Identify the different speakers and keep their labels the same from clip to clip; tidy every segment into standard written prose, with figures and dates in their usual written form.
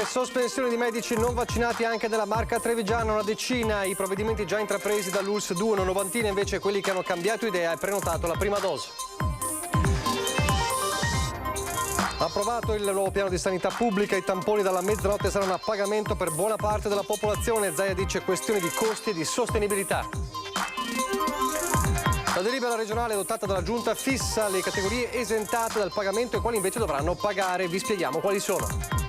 Speaker 1: Prime sospensioni di medici non vaccinati anche nella Marca Trevigiana, una decina. I provvedimenti già intrapresi dall'ULSS 2, una novantina invece quelli che hanno cambiato idea e prenotato la prima dose. Approvato il nuovo piano di sanità pubblica, i tamponi dalla mezzanotte saranno a pagamento per buona parte della popolazione. Zaia dice questioni di costi e di sostenibilità. La delibera regionale adottata dalla Giunta fissa le categorie esentate dal pagamento e quali invece dovranno pagare. Vi spieghiamo quali sono.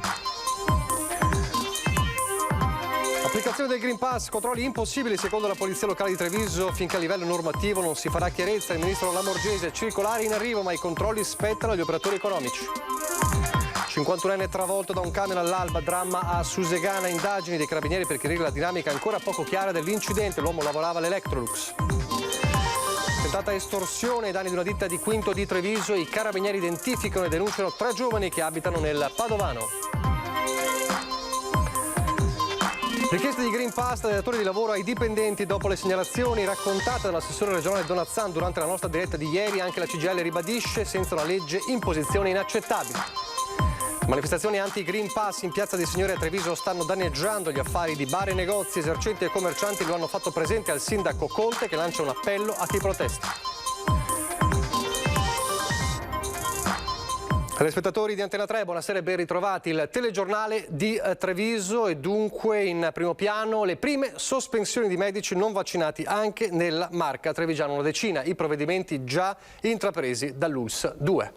Speaker 1: Applicazione del Green Pass, controlli impossibili secondo la Polizia Locale di Treviso finché a livello normativo non si farà chiarezza. Il ministro Lamorgese, circolare in arrivo ma i controlli spettano agli operatori economici. 51enne travolto da un camion all'Alba, dramma a Susegana, indagini dei carabinieri per chiarire la dinamica ancora poco chiara dell'incidente, l'uomo lavorava all'Electrolux. Tentata estorsione ai danni di una ditta di Quinto di Treviso, i carabinieri identificano e denunciano 3 giovani che abitano nel Padovano. Richieste di Green Pass dai datori di lavoro ai dipendenti dopo le segnalazioni raccontate dall'assessore regionale Donazzan durante la nostra diretta di ieri. Anche la CGIL ribadisce senza una legge imposizioni inaccettabili. Manifestazioni anti-Green Pass in Piazza dei Signori a Treviso stanno danneggiando gli affari di bar e negozi. Esercenti e commercianti lo hanno fatto presente al sindaco Conte che lancia un appello a chi protesta. Telespettatori di Antena 3, buonasera e ben ritrovati. Il telegiornale di Treviso e dunque in primo piano le prime sospensioni di medici non vaccinati anche nella Marca Trevigiana, una decina i provvedimenti già intrapresi dall'ULSS 2.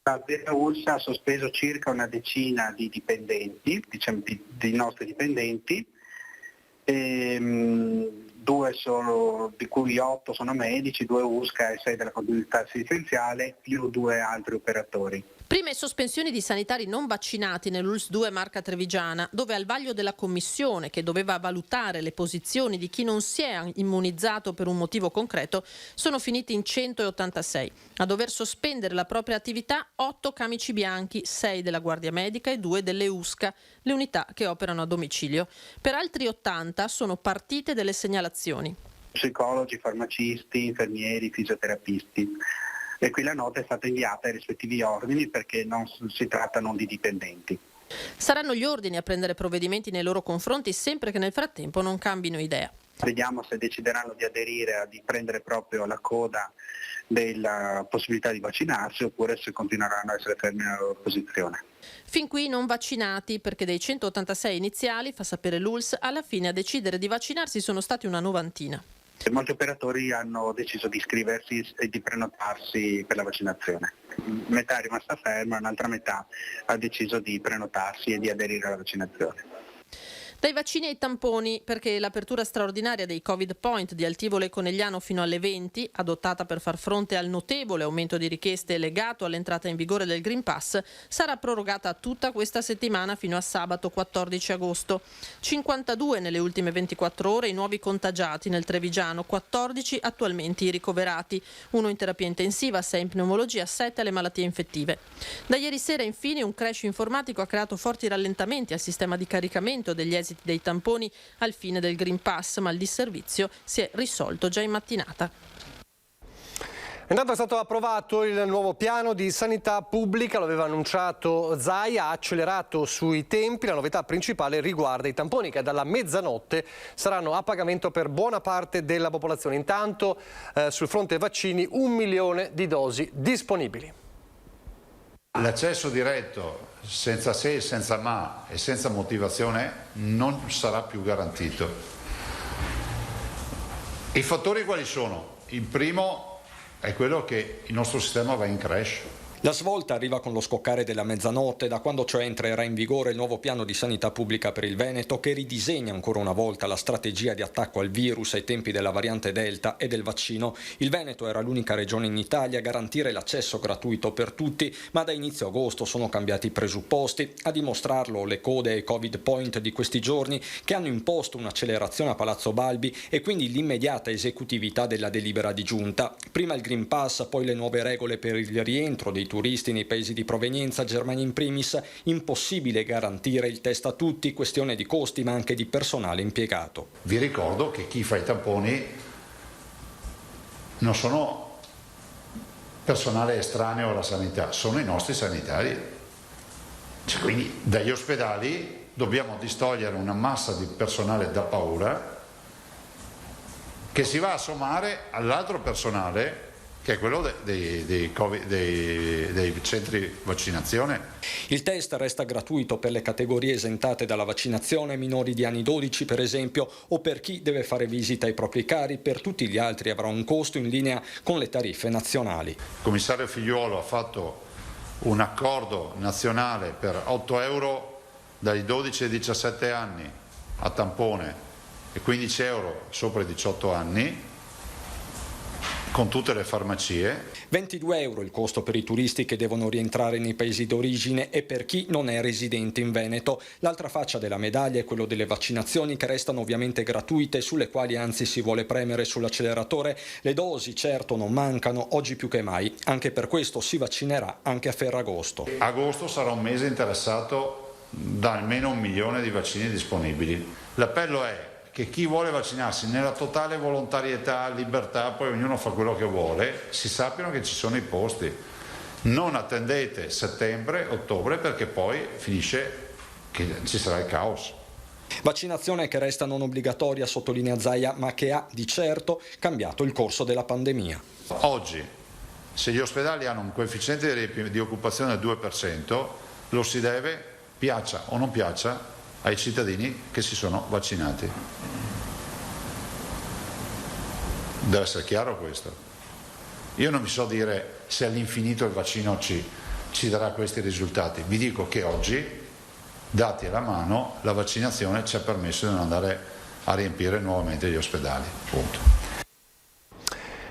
Speaker 2: La ULSS ha sospeso circa una decina di dipendenti, diciamo di nostri dipendenti, 2 sono, di cui 8 sono medici, 2 USCA e 6 della continuità assistenziale, più 2 altri operatori.
Speaker 3: Prime sospensioni di sanitari non vaccinati nell'ULSS 2 Marca Trevigiana, dove al vaglio della commissione che doveva valutare le posizioni di chi non si è immunizzato per un motivo concreto sono finiti in 186. A dover sospendere la propria attività 8 camici bianchi, 6 della Guardia Medica e 2 delle USCA, le unità che operano a domicilio. Per altri 80 sono partite delle segnalazioni.
Speaker 2: Psicologi, farmacisti, infermieri, fisioterapisti. E qui la nota è stata inviata ai rispettivi ordini perché non si trattano di dipendenti.
Speaker 3: Saranno gli ordini a prendere provvedimenti nei loro confronti sempre che nel frattempo non cambino idea.
Speaker 2: Vediamo se decideranno di aderire, di prendere proprio la coda della possibilità di vaccinarsi oppure se continueranno a essere fermi nella loro posizione.
Speaker 3: Fin qui non vaccinati, perché dei 186 iniziali, fa sapere l'ULSS, alla fine a decidere di vaccinarsi sono stati una novantina.
Speaker 2: Molti operatori hanno deciso di iscriversi e di prenotarsi per la vaccinazione. Metà è rimasta ferma, un'altra metà ha deciso di prenotarsi e di aderire alla vaccinazione.
Speaker 3: Dai vaccini ai tamponi, perché l'apertura straordinaria dei Covid Point di Altivolo e Conegliano fino alle 20, adottata per far fronte al notevole aumento di richieste legato all'entrata in vigore del Green Pass, sarà prorogata tutta questa settimana fino a sabato 14 agosto. 52 nelle ultime 24 ore i nuovi contagiati nel Trevigiano, 14 attualmente i ricoverati, 1 in terapia intensiva, 6 in pneumologia, 7 alle malattie infettive. Da ieri sera infine un crash informatico ha creato forti rallentamenti al sistema di caricamento degli esiti dei tamponi al fine del Green Pass, ma il disservizio si è risolto già in mattinata.
Speaker 1: Intanto è stato approvato il nuovo piano di sanità pubblica, lo aveva annunciato Zaia, ha accelerato sui tempi. La novità principale riguarda i tamponi che dalla mezzanotte saranno a pagamento per buona parte della popolazione. Intanto sul fronte vaccini 1 milione di dosi disponibili.
Speaker 4: L'accesso diretto senza se, senza ma e senza motivazione non sarà più garantito. I fattori quali sono? Il primo è quello che il nostro sistema va in crash.
Speaker 5: La svolta arriva con lo scoccare della mezzanotte, da quando cioè entrerà in vigore il nuovo piano di sanità pubblica per il Veneto, che ridisegna ancora una volta la strategia di attacco al virus ai tempi della variante Delta e del vaccino. Il Veneto era l'unica regione in Italia a garantire l'accesso gratuito per tutti, ma da inizio agosto sono cambiati i presupposti. A dimostrarlo le code ai Covid Point di questi giorni, che hanno imposto un'accelerazione a Palazzo Balbi e quindi l'immediata esecutività della delibera di giunta. Prima il Green Pass, poi le nuove regole per il rientro dei turisti nei paesi di provenienza, Germania in primis. Impossibile garantire il test a tutti, questione di costi ma anche di personale impiegato.
Speaker 4: Vi ricordo che chi fa i tamponi non sono personale estraneo alla sanità, sono i nostri sanitari. Quindi dagli ospedali dobbiamo distogliere una massa di personale da paura che si va a sommare all'altro personale che è quello dei centri vaccinazione.
Speaker 5: Il test resta gratuito per le categorie esentate dalla vaccinazione, minori di anni 12 per esempio, o per chi deve fare visita ai propri cari. Per tutti gli altri avrà un costo in linea con le tariffe nazionali.
Speaker 4: Il commissario Figliuolo ha fatto un accordo nazionale per 8 euro dai 12 ai 17 anni a tampone e 15 euro sopra i 18 anni, con tutte le farmacie.
Speaker 5: 22 euro il costo per i turisti che devono rientrare nei paesi d'origine e per chi non è residente in Veneto. L'altra faccia della medaglia è quello delle vaccinazioni, che restano ovviamente gratuite, sulle quali anzi si vuole premere sull'acceleratore. Le dosi certo non mancano, oggi più che mai. Anche per questo si vaccinerà anche a Ferragosto.
Speaker 4: Agosto sarà un mese interessato da almeno 1 milione di vaccini disponibili. L'appello è che chi vuole vaccinarsi nella totale volontarietà, libertà, poi ognuno fa quello che vuole, si sappiano che ci sono i posti. Non attendete settembre, ottobre, perché poi finisce che ci sarà il caos.
Speaker 5: Vaccinazione che resta non obbligatoria, sottolinea Zaia, ma che ha di certo cambiato il corso della pandemia.
Speaker 4: Oggi, se gli ospedali hanno un coefficiente di occupazione del 2%, lo si deve, piaccia o non piaccia, ai cittadini che si sono vaccinati. Deve essere chiaro questo. Io non vi so dire se all'infinito il vaccino ci darà questi risultati. Vi dico che oggi, dati alla mano, la vaccinazione ci ha permesso di non andare a riempire nuovamente gli ospedali. Punto.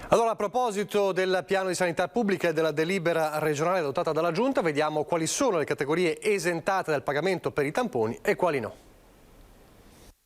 Speaker 1: Allora, a proposito del piano di sanità pubblica e della delibera regionale adottata dalla Giunta, vediamo quali sono le categorie esentate dal pagamento per i tamponi e quali no.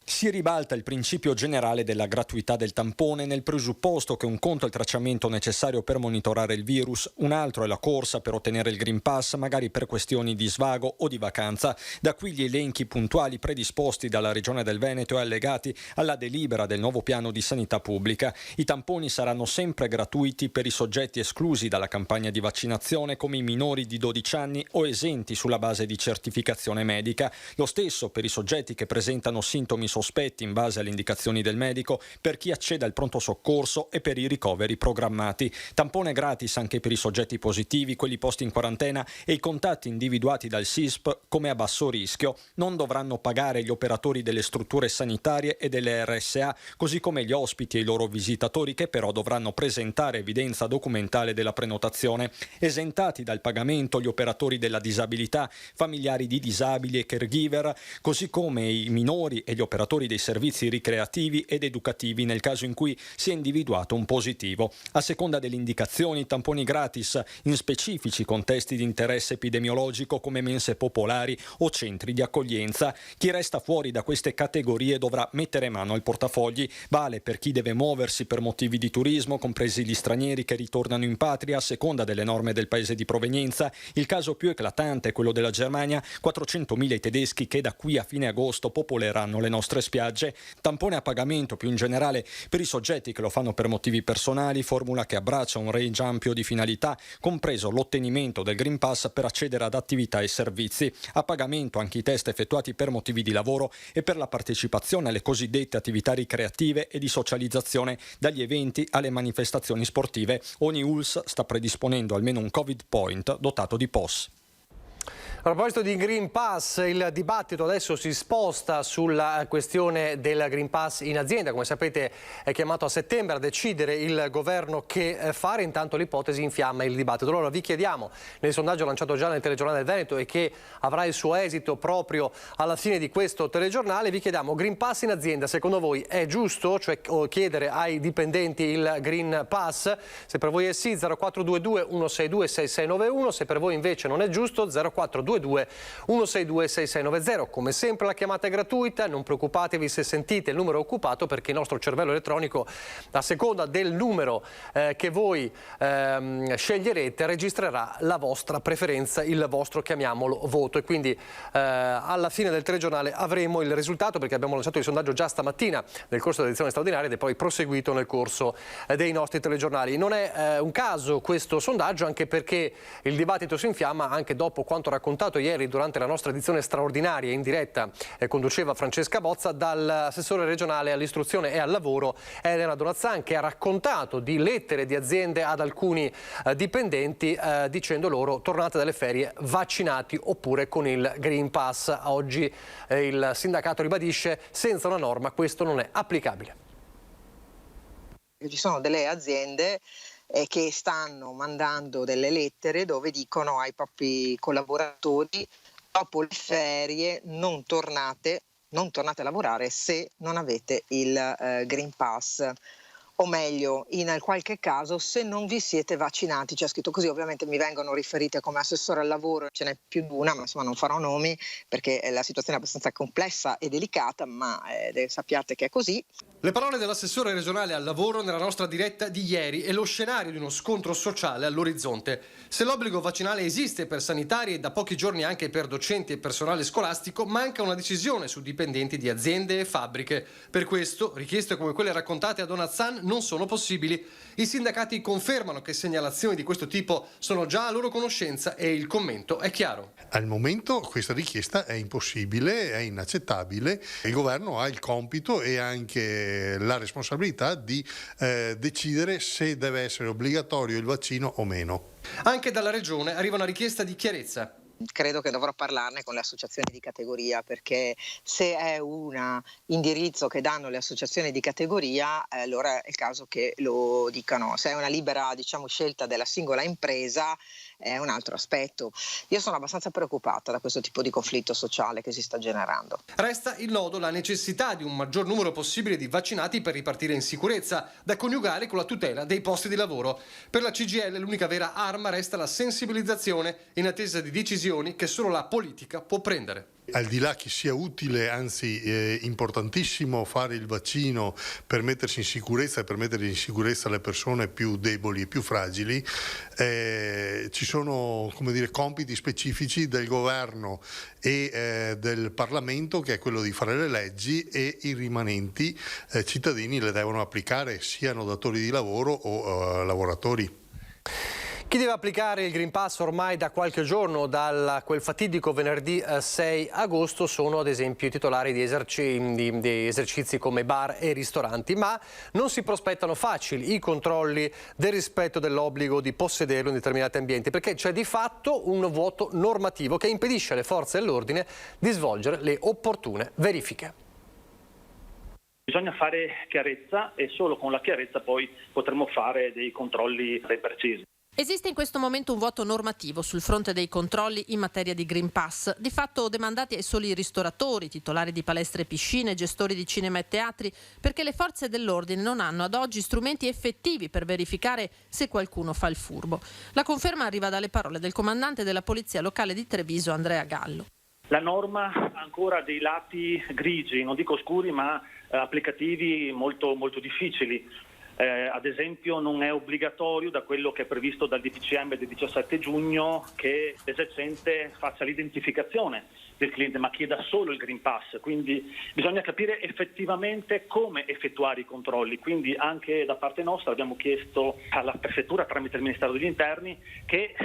Speaker 5: Si ribalta il principio generale della gratuità del tampone nel presupposto che un conto è il tracciamento necessario per monitorare il virus, un altro è la corsa per ottenere il Green Pass, magari per questioni di svago o di vacanza. Da qui gli elenchi puntuali predisposti dalla Regione del Veneto e allegati alla delibera del nuovo piano di sanità pubblica. I tamponi saranno sempre gratuiti per i soggetti esclusi dalla campagna di vaccinazione, come i minori di 12 anni o esenti sulla base di certificazione medica. Lo stesso per i soggetti che presentano sintomi sospetti in base alle indicazioni del medico, per chi accede al pronto soccorso e per i ricoveri programmati. Tampone gratis anche per i soggetti positivi, quelli posti in quarantena e i contatti individuati dal SISP come a basso rischio. Non dovranno pagare gli operatori delle strutture sanitarie e delle RSA, così come gli ospiti e i loro visitatori, che però dovranno presentare evidenza documentale della prenotazione. Esentati dal pagamento gli operatori della disabilità, familiari di disabili e caregiver, così come i minori e gli operatori dei servizi ricreativi ed educativi nel caso in cui sia individuato un positivo. A seconda delle indicazioni, tamponi gratis in specifici contesti di interesse epidemiologico come mense popolari o centri di accoglienza. Chi resta fuori da queste categorie dovrà mettere mano al portafogli. Vale per chi deve muoversi per motivi di turismo, compresi gli stranieri che ritornano in patria a seconda delle norme del paese di provenienza. Il caso più eclatante è quello della Germania: 400.000 i tedeschi che da qui a fine agosto popoleranno le nostre spiagge. Tampone a pagamento più in generale per i soggetti che lo fanno per motivi personali, formula che abbraccia un range ampio di finalità, compreso l'ottenimento del Green Pass per accedere ad attività e servizi. A pagamento anche i test effettuati per motivi di lavoro e per la partecipazione alle cosiddette attività ricreative e di socializzazione, dagli eventi alle manifestazioni sportive. Ogni ULSS sta predisponendo almeno un Covid Point dotato di POS.
Speaker 1: A proposito di Green Pass, il dibattito adesso si sposta sulla questione del Green Pass in azienda. Come sapete è chiamato a settembre a decidere il governo che fare, intanto l'ipotesi infiamma il dibattito. Allora vi chiediamo, nel sondaggio lanciato già nel telegiornale del Veneto e che avrà il suo esito proprio alla fine di questo telegiornale, vi chiediamo: Green Pass in azienda secondo voi è giusto? Cioè chiedere ai dipendenti il Green Pass? Se per voi è sì, 0422 162 6691, se per voi invece non è giusto, 0422 162 6690. Come sempre la chiamata è gratuita, non preoccupatevi se sentite il numero occupato, perché il nostro cervello elettronico, a seconda del numero che voi sceglierete, registrerà la vostra preferenza, il vostro, chiamiamolo, voto, e quindi alla fine del telegiornale avremo il risultato, perché abbiamo lanciato il sondaggio già stamattina nel corso dell'edizione straordinaria ed è poi proseguito nel corso dei nostri telegiornali. Non è un caso questo sondaggio, anche perché il dibattito si infiamma anche dopo quanto raccontato raccontato ieri durante la nostra edizione straordinaria in diretta, conduceva Francesca Bozza, dall'assessore regionale all'istruzione e al lavoro Elena Donazzan, che ha raccontato di lettere di aziende ad alcuni dipendenti dicendo loro: tornate dalle ferie vaccinati oppure con il Green Pass. Oggi il sindacato ribadisce: senza una norma questo non è applicabile.
Speaker 6: Ci sono delle aziende che stanno mandando delle lettere dove dicono ai propri collaboratori: dopo le ferie non tornate a lavorare se non avete il Green Pass, o meglio, in qualche caso, se non vi siete vaccinati. C'è scritto così. Ovviamente mi vengono riferite come assessore al lavoro, ce n'è più di una, ma insomma non farò nomi perché la situazione è abbastanza complessa e delicata, ma sappiate che è così.
Speaker 1: Le parole dell'assessore regionale al lavoro nella nostra diretta di ieri e lo scenario di uno scontro sociale all'orizzonte. Se l'obbligo vaccinale esiste per sanitari e da pochi giorni anche per docenti e personale scolastico, manca una decisione su dipendenti di aziende e fabbriche. Per questo, richieste come quelle raccontate a Donazzan non sono possibili. I sindacati confermano che segnalazioni di questo tipo sono già a loro conoscenza e il commento è chiaro.
Speaker 7: Al momento questa richiesta è impossibile, è inaccettabile. Il governo ha il compito e anche la responsabilità di decidere se deve essere obbligatorio il vaccino o meno.
Speaker 1: Anche dalla regione arriva una richiesta di chiarezza.
Speaker 6: Credo che dovrò parlarne con le associazioni di categoria, perché se è un indirizzo che danno le associazioni di categoria, allora è il caso che lo dicano. Se è una libera, scelta della singola impresa, è un altro aspetto. Io sono abbastanza preoccupata da questo tipo di conflitto sociale che si sta generando.
Speaker 1: Resta il nodo, la necessità di un maggior numero possibile di vaccinati per ripartire in sicurezza, da coniugare con la tutela dei posti di lavoro. Per la CGIL l'unica vera arma resta la sensibilizzazione, in attesa di decisioni che solo la politica può prendere.
Speaker 7: Al di là che sia utile, anzi importantissimo fare il vaccino per mettersi in sicurezza e per mettere in sicurezza le persone più deboli e più fragili, ci sono compiti specifici del governo e del Parlamento, che è quello di fare le leggi, e i rimanenti cittadini le devono applicare, siano datori di lavoro o lavoratori.
Speaker 1: Chi deve applicare il Green Pass ormai da qualche giorno, da quel fatidico venerdì 6 agosto, sono ad esempio i titolari di esercizi come bar e ristoranti, ma non si prospettano facili i controlli del rispetto dell'obbligo di possederlo in determinati ambienti, perché c'è di fatto un vuoto normativo che impedisce alle forze dell'ordine di svolgere le opportune verifiche.
Speaker 8: Bisogna fare chiarezza e solo con la chiarezza poi potremo fare dei controlli ben precisi.
Speaker 3: Esiste in questo momento un vuoto normativo sul fronte dei controlli in materia di Green Pass, di fatto demandati ai soli ristoratori, titolari di palestre e piscine, gestori di cinema e teatri, perché le forze dell'ordine non hanno ad oggi strumenti effettivi per verificare se qualcuno fa il furbo. La conferma arriva dalle parole del comandante della Polizia Locale di Treviso, Andrea Gallo.
Speaker 8: La norma ha ancora dei lati grigi, non dico oscuri, ma applicativi molto, molto difficili. Ad esempio non è obbligatorio, da quello che è previsto dal DPCM del 17 giugno, che l'esercente faccia l'identificazione del cliente, ma chieda solo il Green Pass. Quindi bisogna capire effettivamente come effettuare i controlli. Quindi anche da parte nostra abbiamo chiesto alla prefettura, tramite il Ministero degli Interni, che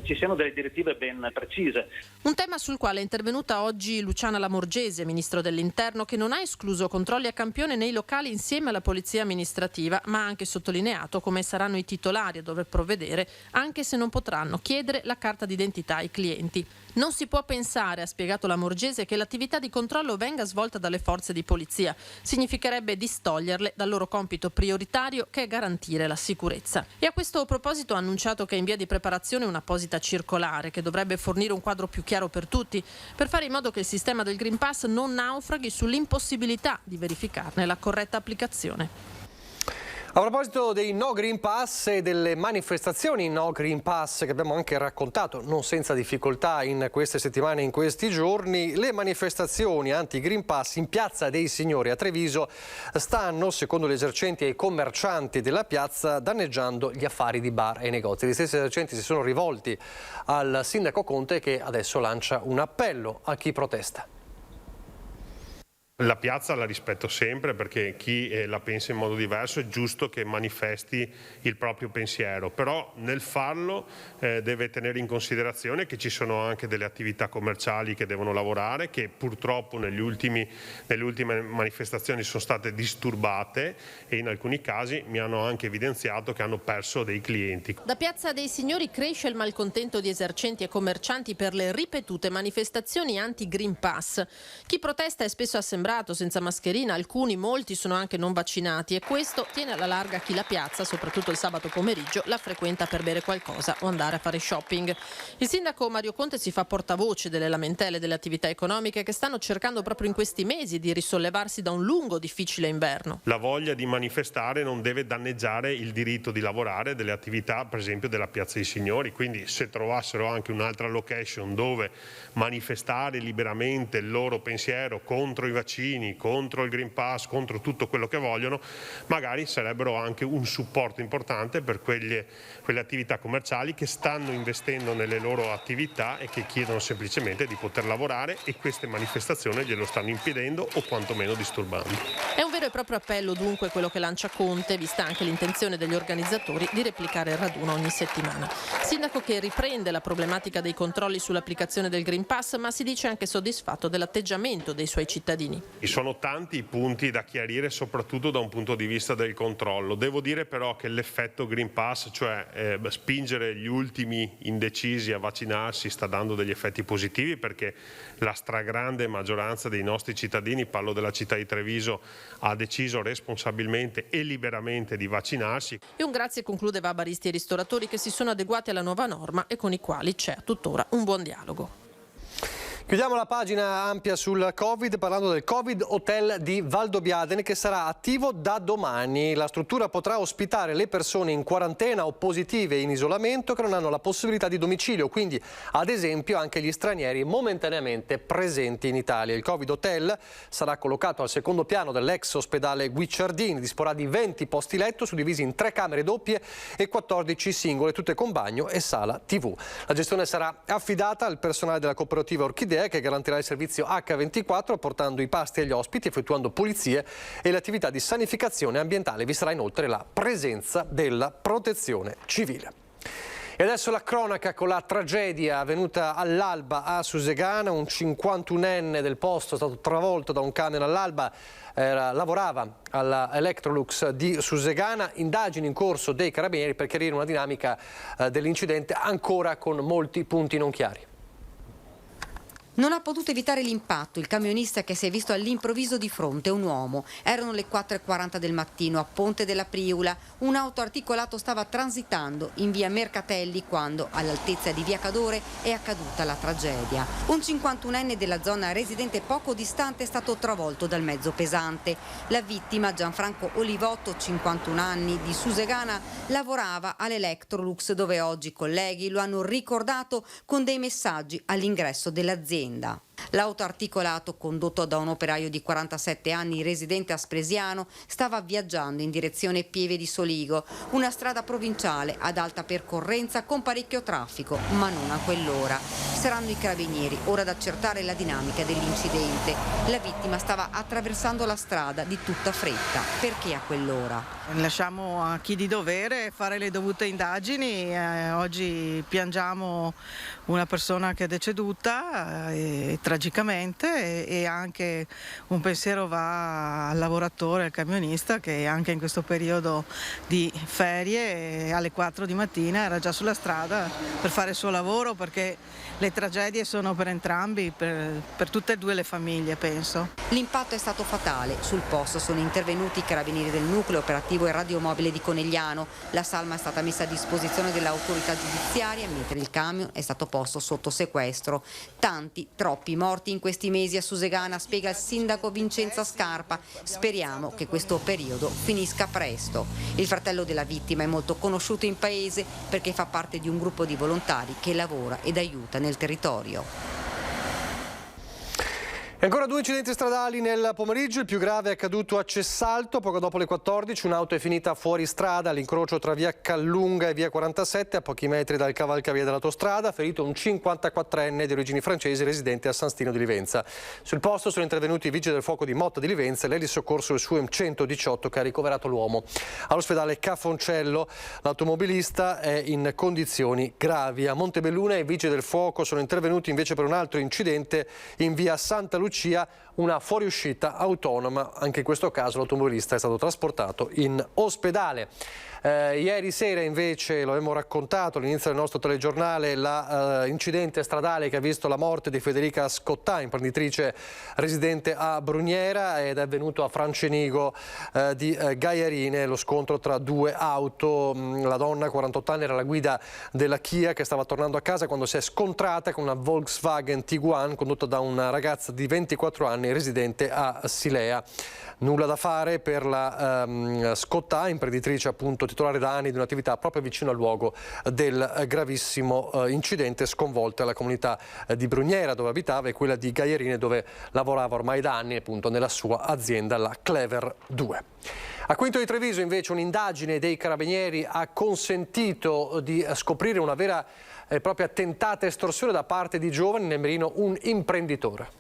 Speaker 8: ci siano delle direttive ben precise.
Speaker 3: Un tema sul quale è intervenuta oggi Luciana Lamorgese, Ministro dell'Interno, che non ha escluso controlli a campione nei locali insieme alla Polizia Amministrativa, ma ha anche sottolineato come saranno i titolari a dover provvedere, anche se non potranno chiedere la carta d'identità ai clienti. Non si può pensare, ha spiegato Lamorgese, che l'attività di controllo venga svolta dalle forze di polizia. Significherebbe distoglierle dal loro compito prioritario, che è garantire la sicurezza. E a questo proposito ha annunciato che è in via di preparazione un'apposita circolare che dovrebbe fornire un quadro più chiaro per tutti, per fare in modo che il sistema del Green Pass non naufraghi sull'impossibilità di verificarne la corretta applicazione.
Speaker 1: A proposito dei no Green Pass e delle manifestazioni no Green Pass che abbiamo anche raccontato non senza difficoltà in queste settimane e in questi giorni, le manifestazioni anti-Green Pass in Piazza dei Signori a Treviso stanno, secondo gli esercenti e i commercianti della piazza, danneggiando gli affari di bar e negozi. Gli stessi esercenti si sono rivolti al sindaco Conte, che adesso lancia un appello a chi protesta.
Speaker 9: La piazza la rispetto sempre, perché chi la pensa in modo diverso è giusto che manifesti il proprio pensiero, però nel farlo deve tenere in considerazione che ci sono anche delle attività commerciali che devono lavorare, che purtroppo nelle ultime manifestazioni sono state disturbate e in alcuni casi mi hanno anche evidenziato che hanno perso dei clienti.
Speaker 3: Da Piazza dei Signori cresce il malcontento di esercenti e commercianti per le ripetute manifestazioni anti-Green Pass. Chi protesta è spesso assembrato senza mascherina, molti sono anche non vaccinati e questo tiene alla larga chi la piazza, soprattutto il sabato pomeriggio, la frequenta per bere qualcosa o andare a fare shopping. Il sindaco Mario Conte si fa portavoce delle lamentele delle attività economiche che stanno cercando proprio in questi mesi di risollevarsi da un lungo, difficile inverno.
Speaker 9: La voglia di manifestare non deve danneggiare il diritto di lavorare delle attività, per esempio della Piazza dei Signori, quindi se trovassero anche un'altra location dove manifestare liberamente il loro pensiero contro i vaccini, contro il Green Pass, contro tutto quello che vogliono, magari sarebbero anche un supporto importante per quelle attività commerciali che stanno investendo nelle loro attività e che chiedono semplicemente di poter lavorare, e queste manifestazioni glielo stanno impedendo o quantomeno disturbando.
Speaker 3: È un vero e proprio appello dunque quello che lancia Conte, vista anche l'intenzione degli organizzatori di replicare il raduno ogni settimana. Sindaco che riprende la problematica dei controlli sull'applicazione del Green Pass, ma si dice anche soddisfatto dell'atteggiamento dei suoi cittadini.
Speaker 9: Sono tanti i punti da chiarire, soprattutto da un punto di vista del controllo. Devo dire però che l'effetto Green Pass, cioè spingere gli ultimi indecisi a vaccinarsi, sta dando degli effetti positivi, perché la stragrande maggioranza dei nostri cittadini, parlo della città di Treviso, ha deciso responsabilmente e liberamente di vaccinarsi.
Speaker 3: E un grazie conclude va a baristi e ristoratori che si sono adeguati alla nuova norma e con i quali c'è tuttora un buon dialogo.
Speaker 1: Chiudiamo la pagina ampia sul Covid parlando del Covid Hotel di Valdobbiadene, che sarà attivo da domani. La struttura potrà ospitare le persone in quarantena o positive in isolamento che non hanno la possibilità di domicilio, quindi ad esempio anche gli stranieri momentaneamente presenti in Italia. Il Covid Hotel sarà collocato al secondo piano dell'ex ospedale Guicciardini, disporrà di 20 posti letto suddivisi in 3 camere doppie e 14 singole, tutte con bagno e sala TV. La gestione sarà affidata al personale della cooperativa Orchidea, che garantirà il servizio H24 portando i pasti agli ospiti, effettuando pulizie e le attività di sanificazione ambientale. Vi sarà inoltre la presenza della protezione civile. E adesso la cronaca con la tragedia avvenuta all'alba a Susegana. Un 51enne del posto è stato travolto da un camion all'alba. Lavorava alla Electrolux di Susegana. Indagini in corso dei carabinieri per chiarire una dinamica dell'incidente ancora con molti punti non chiari.
Speaker 10: Non ha potuto evitare l'impatto il camionista che si è visto all'improvviso di fronte a un uomo. Erano le 4:40 del mattino a Ponte della Priula. Un auto articolato stava transitando in via Mercatelli quando, all'altezza di via Cadore, è accaduta la tragedia. Un 51enne della zona residente poco distante è stato travolto dal mezzo pesante. La vittima, Gianfranco Olivotto, 51 anni, di Susegana, lavorava all'Electrolux, dove oggi colleghi lo hanno ricordato con dei messaggi all'ingresso dell'azienda. L'auto articolato, condotto da un operaio di 47 anni residente a Spresiano, stava viaggiando in direzione Pieve di Soligo, una strada provinciale ad alta percorrenza con parecchio traffico, ma non a quell'ora. Saranno i carabinieri ora ad accertare la dinamica dell'incidente. La vittima stava attraversando la strada di tutta fretta. Perché a quell'ora?
Speaker 11: Lasciamo a chi di dovere fare le dovute indagini. Oggi piangiamo una persona che è deceduta tragicamente, e anche un pensiero va al lavoratore, al camionista, che anche in questo periodo di ferie alle 4 di mattina era già sulla strada per fare il suo lavoro, perché le tragedie sono per entrambi, per tutte e due le famiglie, penso.
Speaker 10: L'impatto è stato fatale. Sul posto sono intervenuti i carabinieri del nucleo operativo e radiomobile di Conegliano. La salma è stata messa a disposizione dell'autorità giudiziaria, mentre il camion è stato posto sotto sequestro. Tanti, troppi morti in questi mesi a Susegana, spiega il sindaco Vincenza Scarpa. Speriamo che questo periodo finisca presto. Il fratello della vittima è molto conosciuto in paese perché fa parte di un gruppo di volontari che lavora ed aiuta nel territorio.
Speaker 1: E ancora 2 incidenti stradali nel pomeriggio, il più grave è accaduto a Cessalto, poco dopo le 14, un'auto è finita fuori strada all'incrocio tra via Callunga e via 47, a pochi metri dal cavalcavia dell'autostrada, ferito un 54enne di origini francesi residente a San Stino di Livenza. Sul posto sono intervenuti i vigili del fuoco di Motta di Livenza e l'elisoccorso del SUEM 118 che ha ricoverato l'uomo. All'ospedale Cafoncello l'automobilista è in condizioni gravi. A Montebelluna i vigili del fuoco sono intervenuti invece per un altro incidente in via Santa Lucia, una fuoriuscita autonoma. Anche in questo caso l'automobilista è stato trasportato in ospedale. Ieri sera invece, lo abbiamo raccontato all'inizio del nostro telegiornale, l'incidente stradale che ha visto la morte di Federica Scottà, imprenditrice residente a Bruniera, ed è avvenuto a Francenigo di Gaiarine, lo scontro tra 2 auto. La donna, 48 anni, era alla guida della Kia che stava tornando a casa quando si è scontrata con una Volkswagen Tiguan condotta da una ragazza di 24 anni residente a Silea. Nulla da fare per la Scottà, imprenditrice appunto titolare da anni di un'attività proprio vicino al luogo del gravissimo incidente, sconvolta la comunità di Bruniera dove abitava e quella di Gaiarine dove lavorava ormai da anni appunto nella sua azienda, la Clever 2. A Quinto di Treviso invece un'indagine dei carabinieri ha consentito di scoprire una vera e propria tentata estorsione da parte di giovani, nel mirino un imprenditore.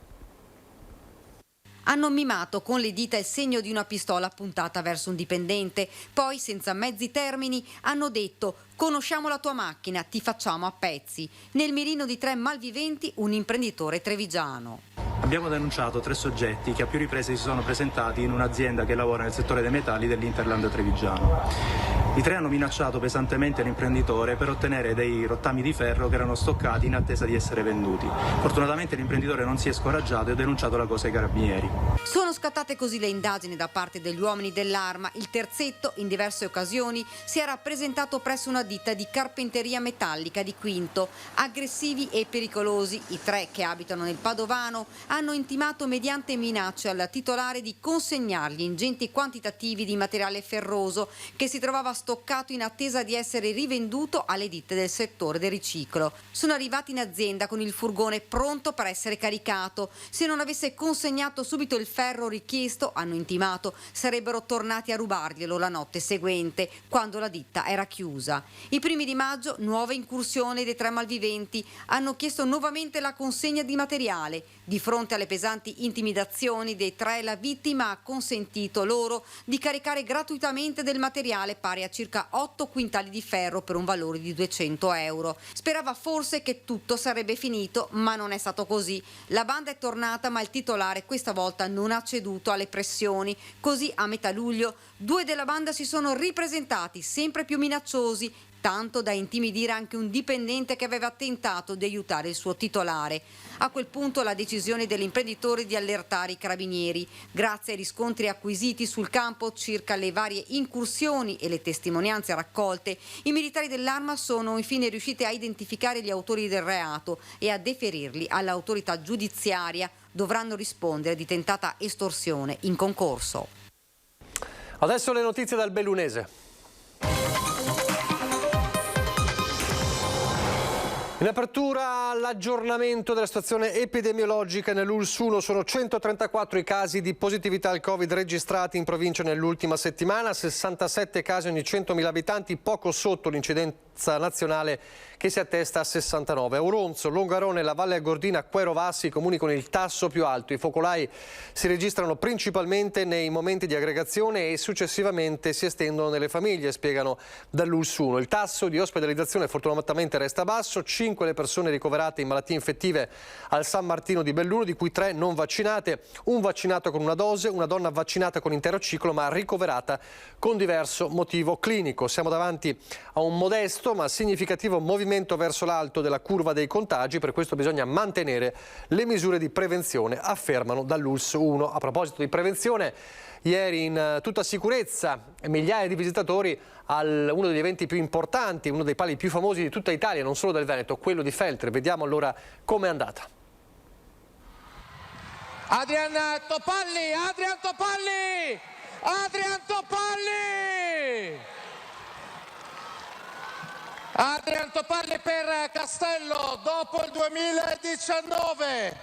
Speaker 10: Hanno mimato con le dita il segno di una pistola puntata verso un dipendente. Poi, senza mezzi termini, hanno detto: conosciamo la tua macchina, ti facciamo a pezzi. Nel mirino di 3 malviventi, un imprenditore trevigiano.
Speaker 12: Abbiamo denunciato 3 soggetti che a più riprese si sono presentati in un'azienda che lavora nel settore dei metalli dell'Interland trevigiano. I 3 hanno minacciato pesantemente l'imprenditore per ottenere dei rottami di ferro che erano stoccati in attesa di essere venduti. Fortunatamente l'imprenditore non si è scoraggiato e ha denunciato la cosa ai carabinieri.
Speaker 10: Sono scattate così le indagini da parte degli uomini dell'arma. Il terzetto, in diverse occasioni, si era presentato presso una ditta di carpenteria metallica di Quinto. Aggressivi e pericolosi, i 3 che abitano nel Padovano hanno intimato mediante minacce al titolare di consegnargli ingenti quantitativi di materiale ferroso che si trovava stoccato in attesa di essere rivenduto alle ditte del settore del riciclo. Sono arrivati in azienda con il furgone pronto per essere caricato. Se non avesse consegnato subito il ferro richiesto, hanno intimato, sarebbero tornati a rubarglielo la notte seguente, quando la ditta era chiusa. I primi di maggio, nuova incursione dei 3 malviventi, hanno chiesto nuovamente la consegna di materiale. Di fronte alle pesanti intimidazioni dei 3, la vittima ha consentito loro di caricare gratuitamente del materiale pari a circa 8 quintali di ferro per un valore di 200 euro. Sperava forse che tutto sarebbe finito, ma non è stato così. La banda è tornata, ma il titolare questa volta non ha ceduto alle pressioni. Così a metà luglio 2 della banda si sono ripresentati, sempre più minacciosi, tanto da intimidire anche un dipendente che aveva tentato di aiutare il suo titolare. A quel punto la decisione dell'imprenditore di allertare i carabinieri. Grazie ai riscontri acquisiti sul campo circa le varie incursioni e le testimonianze raccolte, i militari dell'arma sono infine riusciti a identificare gli autori del reato e a deferirli all'autorità giudiziaria. Dovranno rispondere di tentata estorsione in concorso.
Speaker 1: Adesso le notizie dal Bellunese. In apertura l'aggiornamento della situazione epidemiologica nell'ULSS 1, sono 134 i casi di positività al Covid registrati in provincia nell'ultima settimana, 67 casi ogni 100.000 abitanti, poco sotto l'incidenza nazionale che si attesta a 69. Auronzo, Longarone, la Valle Agordina, Quero Vassi, i comuni con il tasso più alto. I focolai si registrano principalmente nei momenti di aggregazione e successivamente si estendono nelle famiglie, spiegano dall'ULSS 1. Il tasso di ospedalizzazione fortunatamente resta basso, 5 le persone ricoverate in malattie infettive al San Martino di Belluno, di cui 3 non vaccinate, un vaccinato con una dose, una donna vaccinata con intero ciclo ma ricoverata con diverso motivo clinico. Siamo davanti a un modesto ma significativo movimento verso l'alto della curva dei contagi, per questo bisogna mantenere le misure di prevenzione, affermano dall'ULSS 1. A proposito di prevenzione, ieri in tutta sicurezza migliaia di visitatori a uno degli eventi più importanti, uno dei pali più famosi di tutta Italia, non solo del Veneto, quello di Feltre. Vediamo allora com'è andata.
Speaker 13: Adrian Topalli! Adrian Topalli per Castello dopo il 2019.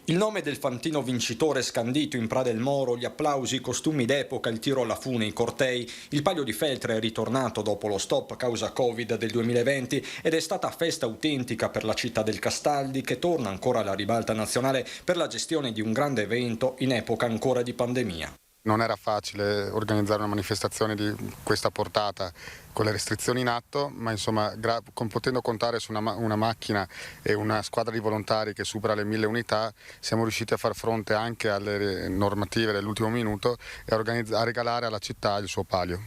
Speaker 5: Il nome del fantino vincitore scandito in Pra del Moro, gli applausi, i costumi d'epoca, il tiro alla fune, i cortei. Il Palio di Feltre è ritornato dopo lo stop causa Covid del 2020 ed è stata festa autentica per la città del Castaldi, che torna ancora alla ribalta nazionale per la gestione di un grande evento in epoca ancora di pandemia.
Speaker 14: Non era facile organizzare una manifestazione di questa portata con le restrizioni in atto, ma insomma potendo contare su una macchina e una squadra di volontari che supera le 1000 unità, siamo riusciti a far fronte anche alle normative dell'ultimo minuto e a regalare alla città il suo palio.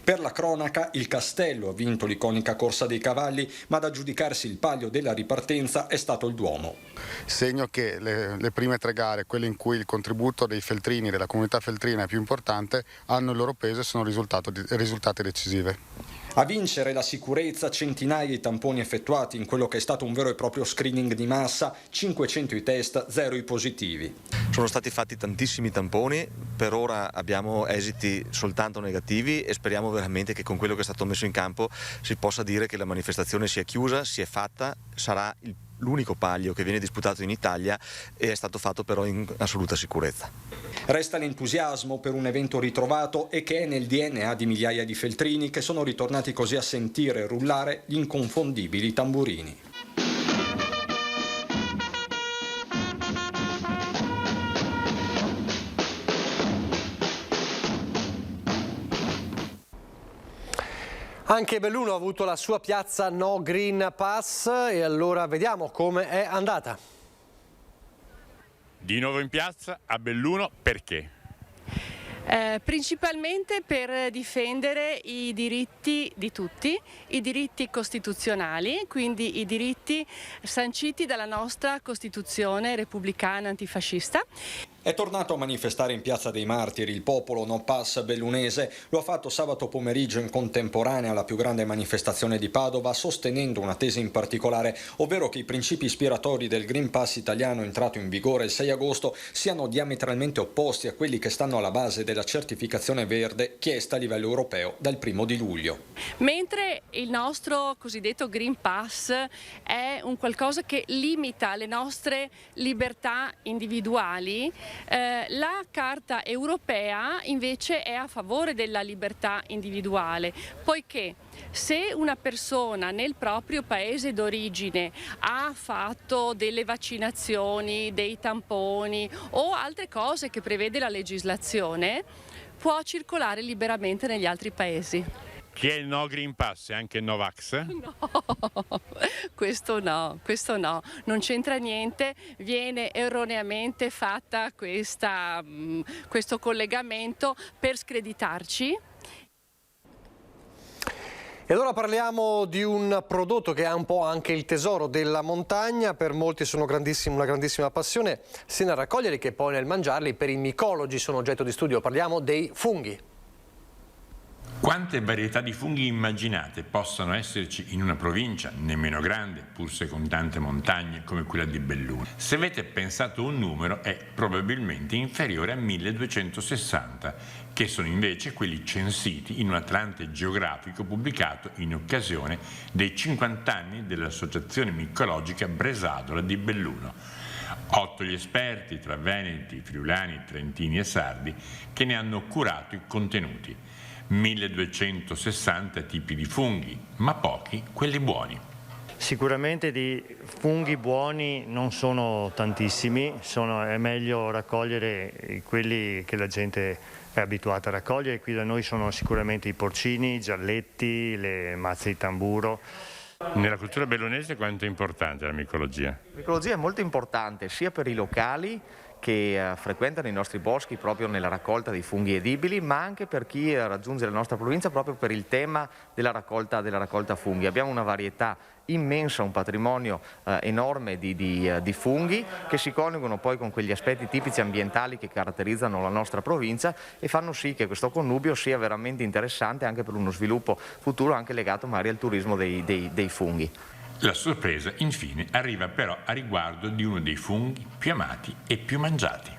Speaker 5: Per la cronaca, il Castello ha vinto l'iconica Corsa dei Cavalli, ma ad aggiudicarsi il palio della ripartenza è stato il Duomo.
Speaker 14: Segno che le prime 3 gare, quelle in cui il contributo dei feltrini, della comunità feltrina è più importante, hanno il loro peso e sono risultate decisive.
Speaker 5: A vincere la sicurezza, centinaia di tamponi effettuati in quello che è stato un vero e proprio screening di massa, 500 i test, 0 i positivi.
Speaker 15: Sono stati fatti tantissimi tamponi, per ora abbiamo esiti soltanto negativi e speriamo veramente che con quello che è stato messo in campo si possa dire che la manifestazione sia chiusa, si è fatta, sarà l'unico palio che viene disputato in Italia e è stato fatto però in assoluta sicurezza.
Speaker 5: Resta l'entusiasmo per un evento ritrovato e che è nel DNA di migliaia di feltrini che sono ritornati così a sentire e rullare gli inconfondibili tamburini.
Speaker 1: Anche Belluno ha avuto la sua piazza No Green Pass e allora vediamo come è andata.
Speaker 16: Di nuovo in piazza a Belluno perché?
Speaker 17: Principalmente per difendere i diritti di tutti, i diritti costituzionali, quindi i diritti sanciti dalla nostra Costituzione repubblicana antifascista.
Speaker 5: È tornato a manifestare in Piazza dei Martiri il popolo No Pass bellunese. Lo ha fatto sabato pomeriggio in contemporanea alla più grande manifestazione di Padova, sostenendo una tesi in particolare, ovvero che i principi ispiratori del Green Pass italiano entrato in vigore il 6 agosto siano diametralmente opposti a quelli che stanno alla base della certificazione verde chiesta a livello europeo dal 1 di luglio.
Speaker 17: Mentre il nostro cosiddetto Green Pass è un qualcosa che limita le nostre libertà individuali, la Carta europea invece è a favore della libertà individuale, poiché se una persona nel proprio paese d'origine ha fatto delle vaccinazioni, dei tamponi o altre cose che prevede la legislazione, può circolare liberamente negli altri paesi.
Speaker 16: Chi è il No Green Pass è anche Novax?
Speaker 17: No, questo no, non c'entra niente, viene erroneamente fatta questo collegamento per screditarci.
Speaker 1: E allora parliamo di un prodotto che è un po' anche il tesoro della montagna, per molti sono una grandissima passione, sia nel raccoglierli che poi nel mangiarli. Per i micologi sono oggetto di studio, parliamo dei funghi.
Speaker 18: Quante varietà di funghi immaginate possono esserci in una provincia nemmeno grande, pur se con tante montagne come quella di Belluno? Se avete pensato un numero è probabilmente inferiore a 1260, che sono invece quelli censiti in un Atlante geografico pubblicato in occasione dei 50 anni dell'Associazione Micologica Bresadola di Belluno. 8 gli esperti tra veneti, friulani, trentini e sardi che ne hanno curato i contenuti. 1260 tipi di funghi, ma pochi quelli buoni.
Speaker 19: Sicuramente di funghi buoni non sono tantissimi, è meglio raccogliere quelli che la gente è abituata a raccogliere. Qui da noi sono sicuramente i porcini, i gialletti, le mazze di tamburo.
Speaker 16: Nella cultura bellunese quanto è importante la micologia?
Speaker 20: La micologia è molto importante sia per i locali che frequentano i nostri boschi proprio nella raccolta dei funghi edibili, ma anche per chi raggiunge la nostra provincia proprio per il tema della raccolta funghi. Abbiamo una varietà immensa, un patrimonio enorme di funghi che si coniugano poi con quegli aspetti tipici ambientali che caratterizzano la nostra provincia e fanno sì che questo connubio sia veramente interessante anche per uno sviluppo futuro, anche legato magari al turismo dei funghi.
Speaker 18: La sorpresa, infine, arriva però a riguardo di uno dei funghi più amati e più mangiati.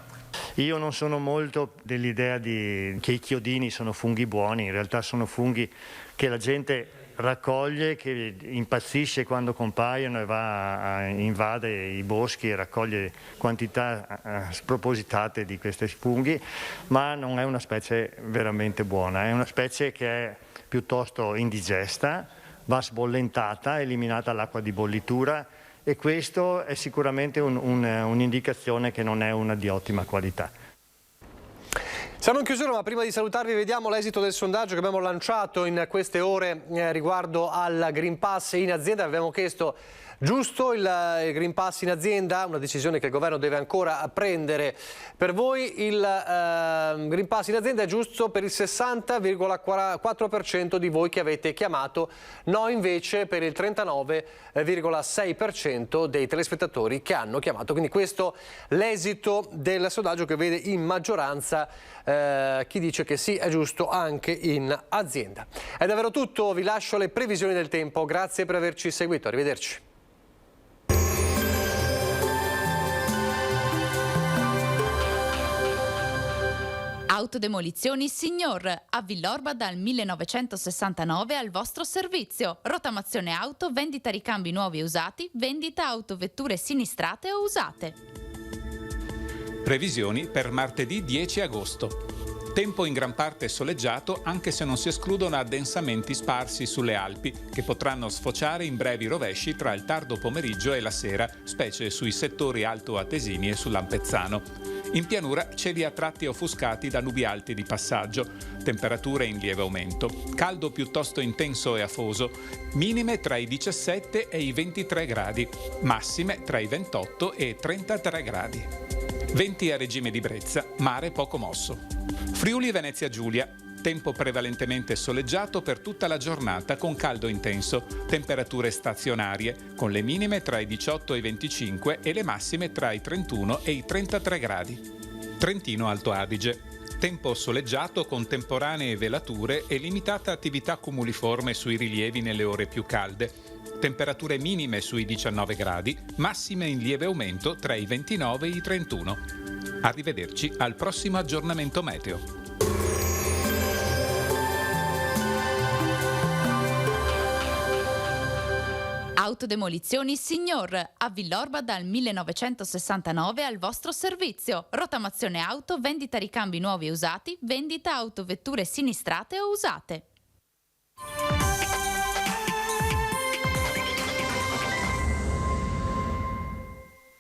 Speaker 19: Io non sono molto dell'idea che i chiodini sono funghi buoni, in realtà sono funghi che la gente raccoglie, che impazzisce quando compaiono e invade i boschi e raccoglie quantità spropositate di questi funghi, ma non è una specie veramente buona, è una specie che è piuttosto indigesta, va sbollentata, eliminata all'acqua di bollitura, e questo è sicuramente un'indicazione che non è una di ottima qualità.
Speaker 1: Siamo in chiusura, ma prima di salutarvi vediamo l'esito del sondaggio che abbiamo lanciato in queste ore riguardo al Green Pass in azienda. Abbiamo chiesto: giusto il Green Pass in azienda? Una decisione che il governo deve ancora prendere. Per voi il Green Pass in azienda è giusto per il 60,4% di voi che avete chiamato, no invece per il 39,6% dei telespettatori che hanno chiamato. Quindi questo l'esito del sondaggio, che vede in maggioranza chi dice che sì, è giusto anche in azienda. È davvero tutto, vi lascio le previsioni del tempo. Grazie per averci seguito, arrivederci.
Speaker 21: Autodemolizioni Signor, a Villorba dal 1969 al vostro servizio. Rottamazione auto, vendita ricambi nuovi e usati, vendita autovetture sinistrate o usate.
Speaker 22: Previsioni per martedì 10 agosto. Tempo in gran parte soleggiato, anche se non si escludono addensamenti sparsi sulle Alpi, che potranno sfociare in brevi rovesci tra il tardo pomeriggio e la sera, specie sui settori alto-atesini e sull'Ampezzano. In pianura cieli a tratti offuscati da nubi alti di passaggio, temperature in lieve aumento, caldo piuttosto intenso e afoso, minime tra i 17 e i 23 gradi, massime tra i 28 e 33 gradi. Venti a regime di brezza, mare poco mosso. Friuli Venezia Giulia, tempo prevalentemente soleggiato per tutta la giornata con caldo intenso, temperature stazionarie, con le minime tra i 18 e i 25 e le massime tra i 31 e i 33 gradi. Trentino Alto Adige, tempo soleggiato con temporanee velature e limitata attività cumuliforme sui rilievi nelle ore più calde. Temperature minime sui 19 gradi, massime in lieve aumento tra i 29 e i 31. Arrivederci al prossimo aggiornamento meteo.
Speaker 21: Autodemolizioni Signor, a Villorba dal 1969 al vostro servizio. Rottamazione auto, vendita ricambi nuovi e usati, vendita autovetture sinistrate o usate.